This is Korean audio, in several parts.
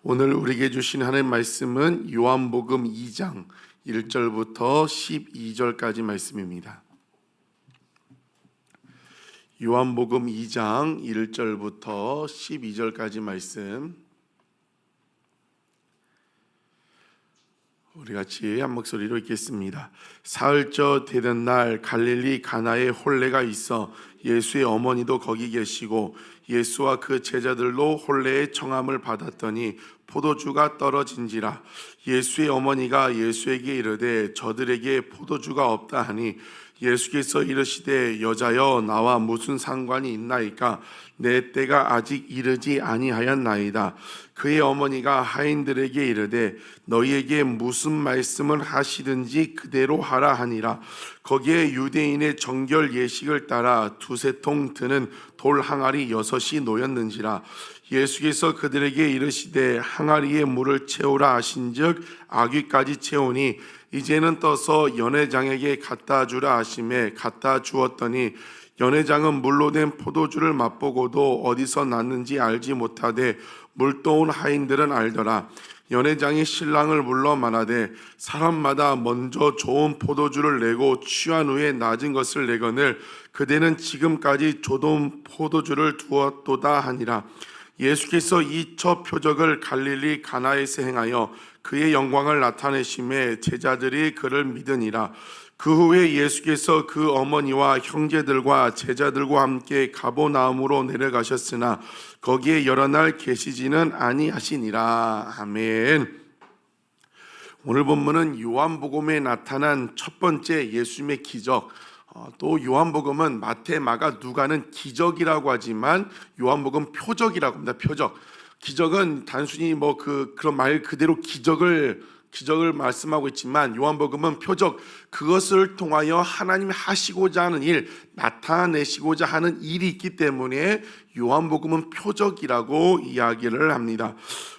오늘 우리에게 주신 하나님의 말씀은 요한복음 2장 1절부터 12절까지 말씀입니다. 요한복음 2장 1절부터 12절까지 말씀, 우리 같이 한 목소리로 읽겠습니다. 사흘째 되던 날 갈릴리 가나에 혼례가 있어 예수의 어머니도 거기 계시고 예수와 그 제자들로 혼례의 청함을 받았더니 포도주가 떨어진지라. 예수의 어머니가 예수에게 이르되 저들에게 포도주가 없다 하니 예수께서 이르시되 여자여 나와 무슨 상관이 있나이까? 내 때가 아직 이르지 아니하였나이다. 그의 어머니가 하인들에게 이르되 너희에게 무슨 말씀을 하시든지 그대로 하라 하니라. 거기에 유대인의 정결 예식을 따라 두세 통 드는 돌 항아리 6이 놓였는지라. 예수께서 그들에게 이르시되 항아리에 물을 채우라 하신즉 아귀까지 채우니 이제는 떠서 연회장에게 갖다 주라 하심에 갖다 주었더니 연회장은 물로 된 포도주를 맛보고도 어디서 났는지 알지 못하되 물떠온 하인들은 알더라. 연회장이 신랑을 불러 말하되 사람마다 먼저 좋은 포도주를 내고 취한 후에 낮은 것을 내거늘 그대는 지금까지 좋은 포도주를 두었도다 하니라. 예수께서 이 첫 표적을 갈릴리 가나에서 행하여 그의 영광을 나타내심에 제자들이 그를 믿으니라. 그 후에 예수께서 그 어머니와 형제들과 제자들과 함께 가버나움으로 내려가셨으나 거기에 여러 날 계시지는 아니하시니라. 아멘. 오늘 본문은 요한복음에 나타난 첫 번째 예수님의 기적, 또 요한복음은 마태, 마가, 누가는 기적이라고 하지만 요한복음 표적이라고 합니다. 표적. 기적은 단순히 그런 말 그대로 기적을 말씀하고 있지만 요한복음은 표적, 그것을 통하여 하나님이 하시고자 하는 일, 나타내시고자 하는 일이 있기 때문에 요한복음은 표적이라고 이야기를 합니다.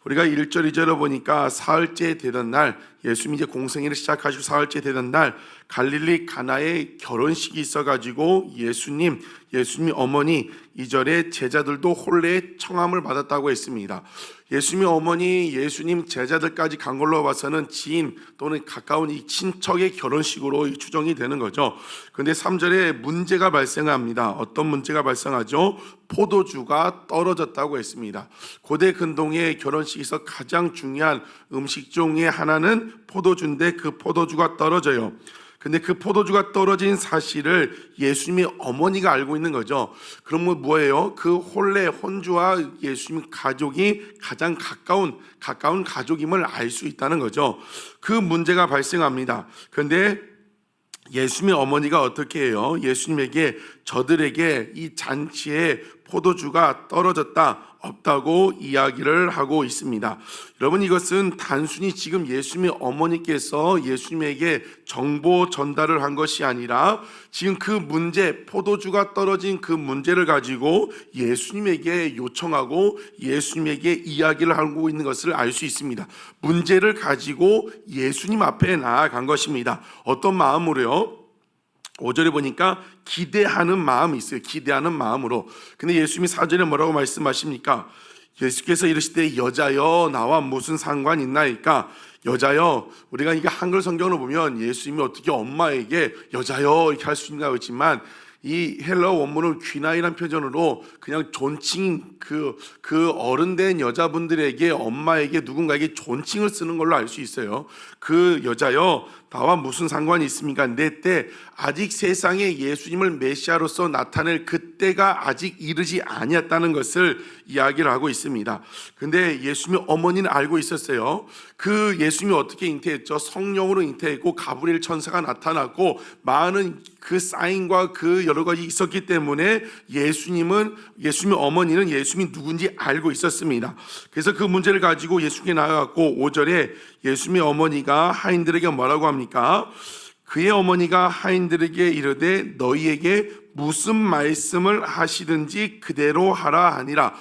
우리가 1절 2절을 보니까 사흘째 되던 날, 예수님이 이제 공생애를 시작하시고 사흘째 되던 날 갈릴리 가나에 결혼식이 있어가지고 예수님 어머니 2절에 제자들도 혼례의 청함을 받았다고 했습니다. 예수님의 어머니, 예수님 제자들까지 간 걸로 봐서는 지인 또는 가까운 이 친척의 결혼식으로 추정이 되는 거죠. 그런데 3절에 문제가 발생합니다. 어떤 문제가 발생하죠? 포도주가 떨어졌다고 했습니다. 고대 근동의 결혼식에서 가장 중요한 음식 중에 하나는 포도주인데 그 포도주가 떨어져요. 근데 그 포도주가 떨어진 사실을 예수님의 어머니가 알고 있는 거죠. 그럼 뭐예요? 그 혼주와 예수님 가족이 가장 가까운 가족임을 알 수 있다는 거죠. 그 문제가 발생합니다. 그런데 예수님의 어머니가 어떻게 해요? 예수님에게 저들에게 이 잔치에 포도주가 떨어졌다, 없다고 이야기를 하고 있습니다. 여러분, 이것은 단순히 지금 예수님의 어머니께서 예수님에게 정보 전달을 한 것이 아니라 지금 그 문제, 포도주가 떨어진 그 문제를 가지고 예수님에게 요청하고 예수님에게 이야기를 하고 있는 것을 알 수 있습니다. 문제를 가지고 예수님 앞에 나아간 것입니다. 어떤 마음으로요? 5절에 보니까 기대하는 마음이 있어요. 기대하는 마음으로. 근데 예수님이 4절에 뭐라고 말씀하십니까? 예수께서 이르시되 여자여 나와 무슨 상관 있나이까? 여자여, 우리가 이게 한글 성경을 보면 예수님이 어떻게 엄마에게 여자여 이렇게 할 수 있는가 했지만 이 헬러 원문을 귀나이란 표현으로 그냥 존칭, 그 어른된 여자분들에게, 엄마에게, 누군가에게 존칭을 쓰는 걸로 알 수 있어요. 그 여자여 나와 무슨 상관이 있습니까? 내 때 아직 세상에 예수님을 메시아로서 나타낼 그때가 아직 이르지 아니었다는 것을 이야기를 하고 있습니다. 근데 예수님의 어머니는 알고 있었어요. 그 예수님이 어떻게 잉태했죠? 성령으로 잉태했고 가브리엘 천사가 나타났고 많은 그 사인과 그 여러 가지 있었기 때문에 예수님의 어머니는 예수님이 누군지 알고 있었습니다. 그래서 그 문제를 가지고 예수님께 나아갔고 5절에 예수님의 어머니가 하인들에게 뭐라고 합니까? 그의 어머니가 하인들에게 이르되 너희에게 무슨 말씀을 하시든지 그대로 하라 하니라.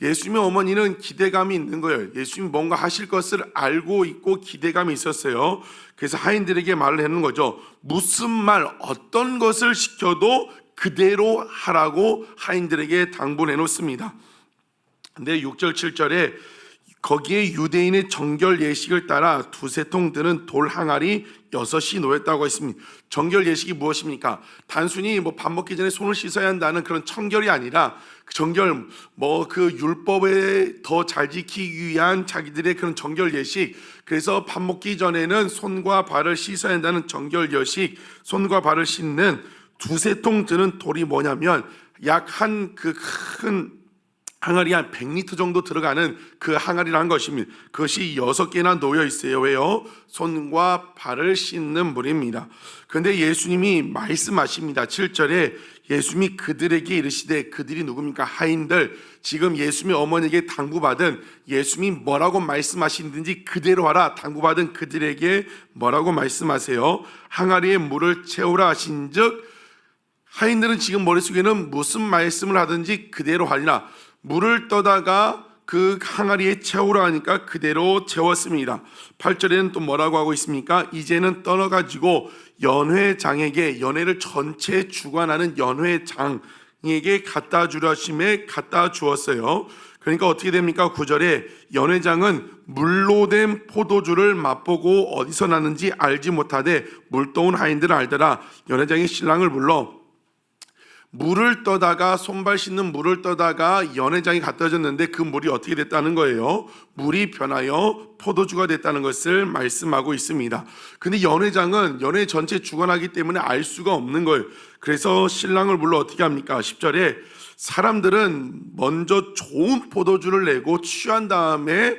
예수님의 어머니는 기대감이 있는 거예요. 예수님이 뭔가 하실 것을 알고 있고 기대감이 있었어요. 그래서 하인들에게 말을 하는 거죠. 무슨 말, 어떤 것을 시켜도 그대로 하라고 하인들에게 당부해 놓습니다. 근데 6절 7절에 거기에 유대인의 정결 예식을 따라 두세 통 드는 돌 항아리 6이 놓였다고 했습니다. 정결 예식이 무엇입니까? 단순히 밥 먹기 전에 손을 씻어야 한다는 그런 청결이 아니라 정결 그 율법에 더 잘 지키기 위한 자기들의 그런 정결 예식. 그래서 밥 먹기 전에는 손과 발을 씻어야 한다는 정결 예식, 손과 발을 씻는 두세 통 드는 돌이 뭐냐면 약 한 그 큰 항아리 한 100리터 정도 들어가는 그 항아리라는 것입니다. 그것이 6개나 놓여 있어요. 왜요? 손과 발을 씻는 물입니다. 그런데 예수님이 말씀하십니다. 7절에 예수님이 그들에게 이르시되, 그들이 누굽니까? 하인들. 지금 예수님의 어머니에게 당부받은, 예수님이 뭐라고 말씀하시는지 그대로 하라 당부받은 그들에게 뭐라고 말씀하세요? 항아리에 물을 채우라 하신즉, 하인들은 지금 머릿속에는 무슨 말씀을 하든지 그대로 하리라. 물을 떠다가 그 항아리에 채우라 하니까 그대로 채웠습니다. 8절에는 또 뭐라고 하고 있습니까? 이제는 떠나가지고 연회장에게, 연회를 전체 주관하는 연회장에게 갖다 주라 하심에 갖다 주었어요. 그러니까 어떻게 됩니까? 9절에 연회장은 물로 된 포도주를 맛보고 어디서 났는지 알지 못하되 물떠온 하인들은 알더라. 연회장이 신랑을 불러 물을 떠다가, 손발 씻는 물을 떠다가 연회장에 갖다 줬는데 그 물이 어떻게 됐다는 거예요? 물이 변하여 포도주가 됐다는 것을 말씀하고 있습니다. 근데 연회장은 연회 전체 주관하기 때문에 알 수가 없는 거예요. 그래서 신랑을 불러 어떻게 합니까? 10절에 사람들은 먼저 좋은 포도주를 내고 취한 다음에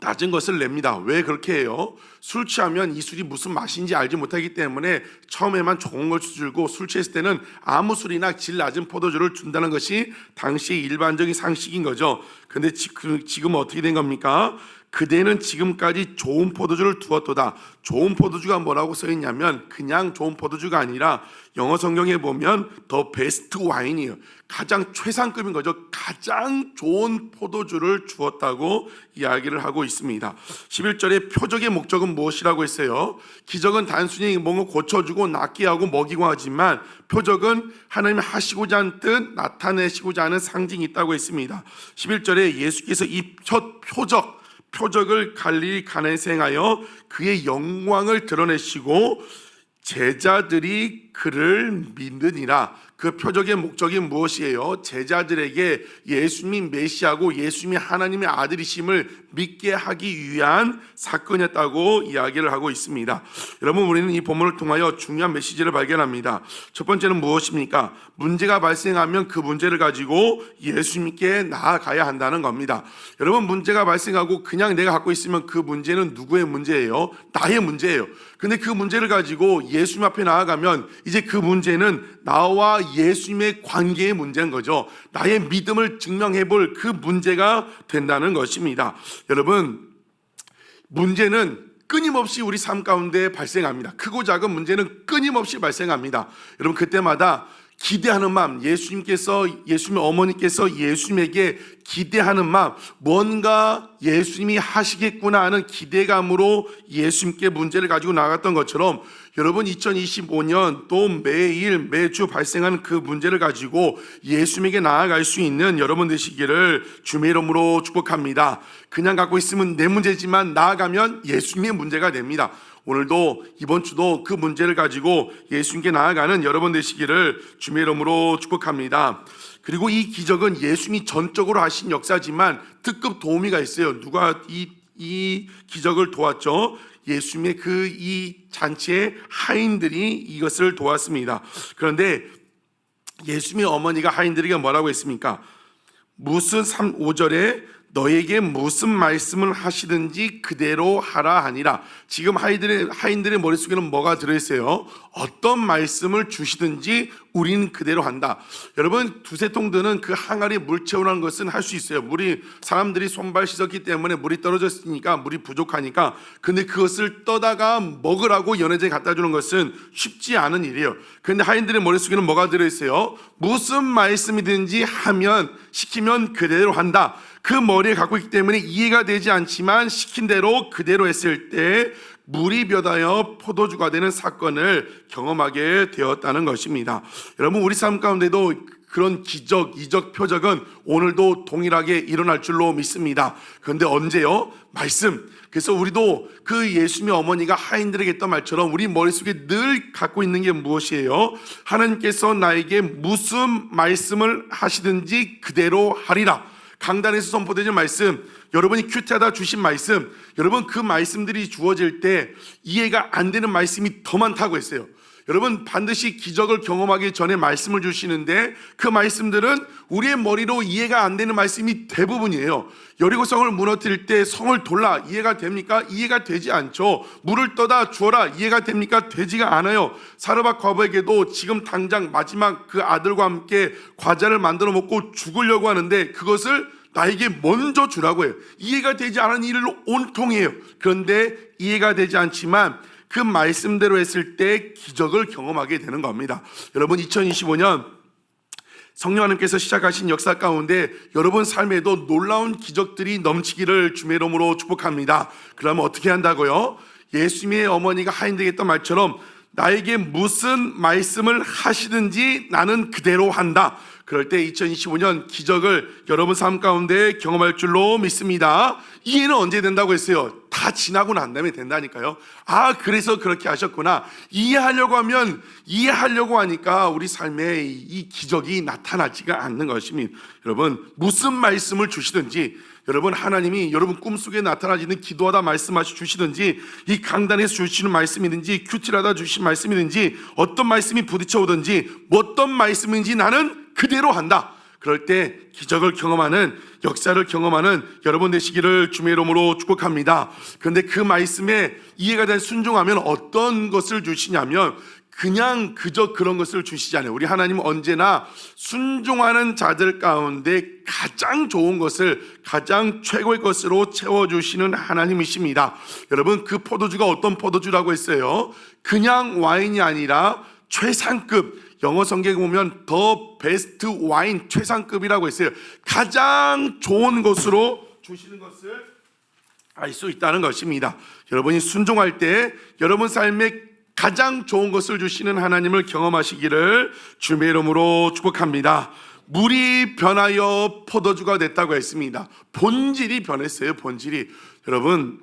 낮은 것을 냅니다. 왜 그렇게 해요? 술 취하면 이 술이 무슨 맛인지 알지 못하기 때문에 처음에만 좋은 걸 주고, 술 취했을 때는 아무 술이나 질 낮은 포도주를 준다는 것이 당시의 일반적인 상식인 거죠. 근데 지금 어떻게 된 겁니까? 그대는 지금까지 좋은 포도주를 두었도다. 좋은 포도주가 뭐라고 써있냐면 그냥 좋은 포도주가 아니라 영어 성경에 보면 더 베스트 와인이에요. 가장 최상급인 거죠. 가장 좋은 포도주를 주었다고 이야기를 하고 있습니다. 11절에 표적의 목적은 무엇이라고 했어요? 기적은 단순히 뭔가 고쳐주고 낫게 하고 먹이고 하지만 표적은 하나님이 하시고자 하는 뜻, 나타내시고자 하는 상징이 있다고 했습니다. 11절에 예수께서 이 첫 표적을 갈릴리 가나에서 행하여 그의 영광을 드러내시고 제자들이 그를 믿으니라. 그 표적의 목적이 무엇이에요? 제자들에게 예수님이 메시아고 예수님이 하나님의 아들이심을 믿게 하기 위한 사건이었다고 이야기를 하고 있습니다. 여러분, 우리는 이 본문을 통하여 중요한 메시지를 발견합니다. 첫 번째는 무엇입니까? 문제가 발생하면 그 문제를 가지고 예수님께 나아가야 한다는 겁니다. 여러분, 문제가 발생하고 그냥 내가 갖고 있으면 그 문제는 누구의 문제예요? 나의 문제예요. 근데 그 문제를 가지고 예수님 앞에 나아가면 이제 그 문제는 나와 예수님의 관계의 문제인 거죠. 나의 믿음을 증명해 볼 그 문제가 된다는 것입니다. 여러분, 문제는 끊임없이 우리 삶 가운데 발생합니다. 크고 작은 문제는 끊임없이 발생합니다. 여러분, 그때마다 기대하는 마음, 예수님의 어머니께서 예수님에게 기대하는 마음, 뭔가 예수님이 하시겠구나 하는 기대감으로 예수님께 문제를 가지고 나갔던 것처럼 여러분, 2025년 또 매주 발생하는 그 문제를 가지고 예수님에게 나아갈 수 있는 여러분 되시기를 주님의 이름으로 축복합니다. 그냥 갖고 있으면 내 문제지만 나아가면 예수님의 문제가 됩니다. 오늘도 이번 주도 그 문제를 가지고 예수님께 나아가는 여러분 되시기를 주님의 이름으로 축복합니다. 그리고 이 기적은 예수님이 전적으로 하신 역사지만 특급 도우미가 있어요. 누가 이 기적을 도왔죠? 예수님의 이 잔치의 하인들이 이것을 도왔습니다. 그런데 예수님의 어머니가 하인들에게 뭐라고 했습니까? 5절에 너에게 무슨 말씀을 하시든지 그대로 하라 하니라. 지금 하인들의 머릿속에는 뭐가 들어있어요? 어떤 말씀을 주시든지 우리는 그대로 한다. 여러분, 두세 통 드는 그 항아리에 물 채우라는 것은 할 수 있어요. 사람들이 손발 씻었기 때문에 물이 떨어졌으니까, 물이 부족하니까. 근데 그것을 떠다가 먹으라고 연회장에 갖다 주는 것은 쉽지 않은 일이에요. 그런데 하인들의 머릿속에는 뭐가 들어있어요? 무슨 말씀이든지 시키면 그대로 한다. 그 머리에 갖고 있기 때문에 이해가 되지 않지만 시킨 대로 그대로 했을 때 물이 변하여 포도주가 되는 사건을 경험하게 되었다는 것입니다. 여러분, 우리 삶 가운데도 그런 기적, 이적, 표적은 오늘도 동일하게 일어날 줄로 믿습니다. 그런데 언제요? 말씀. 그래서 우리도 그 예수님의 어머니가 하인들에게 했던 말처럼 우리 머릿속에 늘 갖고 있는 게 무엇이에요? 하나님께서 나에게 무슨 말씀을 하시든지 그대로 하리라. 강단에서 선포되는 말씀, 여러분이 큐티하다 주신 말씀, 여러분 그 말씀들이 주어질 때 이해가 안 되는 말씀이 더 많다고 했어요. 여러분 반드시 기적을 경험하기 전에 말씀을 주시는데 그 말씀들은 우리의 머리로 이해가 안 되는 말씀이 대부분이에요. 여리고성을 무너뜨릴 때 성을 돌라, 이해가 됩니까? 이해가 되지 않죠. 물을 떠다 주어라, 이해가 됩니까? 되지가 않아요. 사르밧 과부에게도 지금 당장 마지막 그 아들과 함께 과자를 만들어 먹고 죽으려고 하는데 그것을 나에게 먼저 주라고 해요. 이해가 되지 않은 일로 온통이에요. 그런데 이해가 되지 않지만 그 말씀대로 했을 때 기적을 경험하게 되는 겁니다. 여러분 2025년 성령 하나님께서 시작하신 역사 가운데 여러분 삶에도 놀라운 기적들이 넘치기를 주의 이름으로 축복합니다. 그러면 어떻게 한다고요? 예수님의 어머니가 하인들에게 했던 말처럼 나에게 무슨 말씀을 하시든지 나는 그대로 한다. 그럴 때 2025년 기적을 여러분 삶 가운데 경험할 줄로 믿습니다. 이해는 언제 된다고 했어요? 다 지나고 난 다음에 된다니까요. 아, 그래서 그렇게 하셨구나. 이해하려고 하니까 우리 삶에 이 기적이 나타나지가 않는 것입니다. 여러분 무슨 말씀을 주시든지, 여러분 하나님이 여러분 꿈속에 나타나시는 기도하다 말씀하시 주시든지, 이 강단에서 주시는 말씀이든지, 큐티하다 주신 말씀이든지, 어떤 말씀이 부딪혀 오든지, 어떤 말씀인지 나는 그대로 한다. 그럴 때 기적을 경험하는, 역사를 경험하는 여러분 되시기를 주의 이름으로 축복합니다. 그런데 그 말씀에 이해가 된 순종하면 어떤 것을 주시냐면 그냥 그저 그런 것을 주시지 않아요. 우리 하나님은 언제나 순종하는 자들 가운데 가장 좋은 것을, 가장 최고의 것으로 채워주시는 하나님이십니다. 여러분 그 포도주가 어떤 포도주라고 했어요? 그냥 와인이 아니라 최상급, 영어 성경에 보면 더 베스트 와인, 최상급이라고 했어요. 가장 좋은 것으로 주시는 것을 알 수 있다는 것입니다. 여러분이 순종할 때 여러분 삶에 가장 좋은 것을 주시는 하나님을 경험하시기를 주의 이름으로 축복합니다. 물이 변하여 포도주가 됐다고 했습니다. 본질이 변했어요. 본질이. 여러분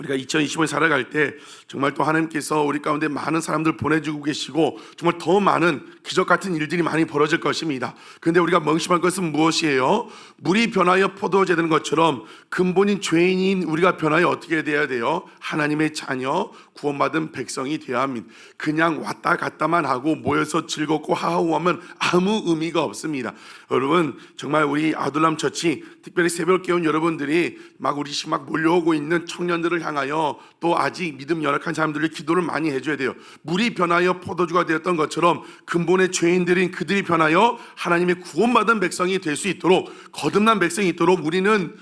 우리가 2025년 살아갈 때 정말 또 하나님께서 우리 가운데 많은 사람들 보내주고 계시고 정말 더 많은 기적 같은 일들이 많이 벌어질 것입니다. 그런데 우리가 명심할 것은 무엇이에요? 물이 변하여 포도주가 되는 것처럼 근본인 죄인인 우리가 변하여 어떻게 돼야 돼요? 하나님의 자녀, 구원받은 백성이 되어야 합니다. 그냥 왔다 갔다만 하고 모여서 즐겁고 하하호하면 아무 의미가 없습니다. 여러분 정말 우리 아둘람 처치, 특별히 새벽 깨운 여러분들이 막 우리씩 막 몰려오고 있는 청년들을 향하여 또 아직 믿음 연약한 사람들이 기도를 많이 해줘야 돼요. 물이 변하여 포도주가 되었던 것처럼 근본의 죄인들인 그들이 변하여 하나님의 구원받은 백성이 될 수 있도록, 거듭난 백성이 있도록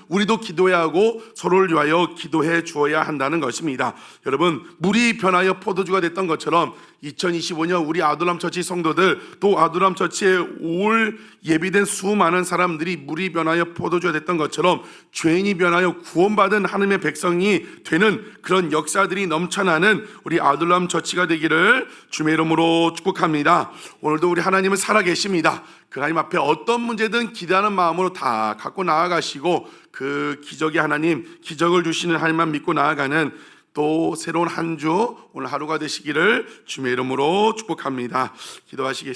우리도 기도해야 하고 서로를 위하여 기도해 주어야 한다는 것입니다. 여러분 물이 변하여 포도주가 됐던 것처럼 2025년 우리 아둘람 처치 성도들, 또 아둘람 처치에 올 예비된 수많은 사람들이 물이 변하여 포도주가 됐던 것처럼 죄인이 변하여 구원받은 하나님의 백성이 되는 그런 역사들이 넘쳐나는 우리 아둘람 처치가 되기를 주의 이름으로 축복합니다. 오늘도 우리 하나님은 살아계십니다. 그 하나님 앞에 어떤 문제든 기대하는 마음으로 다 갖고 나아가시고 그 기적의 하나님, 기적을 주시는 하나님만 믿고 나아가는 또 새로운 한 주 오늘 하루가 되시기를 주의 이름으로 축복합니다. 기도하시겠습니다.